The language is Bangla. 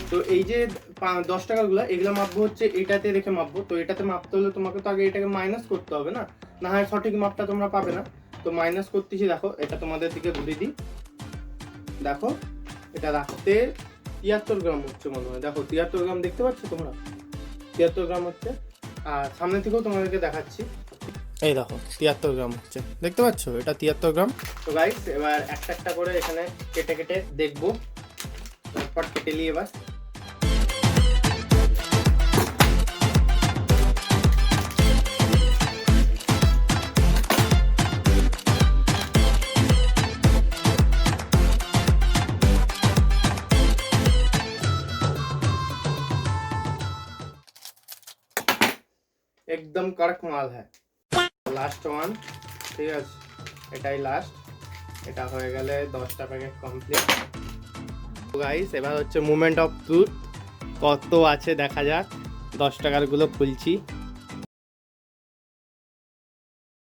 তো এই যে 10 টাকাগুলো এগুলো মাপবো হচ্ছে এটাতে রেখে মাপবো। তো এটাতে মাপতে হলে তোমাকে তো আগে এটাকে মাইনাস করতে হবে না, না হয় সঠিক মাপটা তোমরা পাবে না। তো মাইনাস করতেছি, দেখো এটা তোমাদের দিকে ঘুরিয়ে দিই, দেখো এটা রাখতে 73 গ্রাম হচ্ছে মনে হয়। দেখো 73 গ্রাম দেখতে পাচ্ছ তোমরা, 73 গ্রাম হচ্ছে। আর সামনে থেকেও তোমাদেরকে দেখাচ্ছি, এই দেখো 73 গ্রাম হচ্ছে, দেখতে পাচ্ছ এটা 73 গ্রাম। তো গাইস এবার একটা একটা করে এখানে কেটে কেটে দেখবো, তারপর কেটে নিয়ে এবার একদম কড়ক মাল হ্যাঁ। লাস্ট ওয়ান, ঠিক আছে এটাই লাস্ট। এটা হয়ে গেলে 10টা প্যাকেট কমপ্লিট। গাইস এবার হচ্ছে মোমেন্ট অফ ট্রুথ, কত আছে দেখা যাক। 10 টাকার গুলো খুলছি।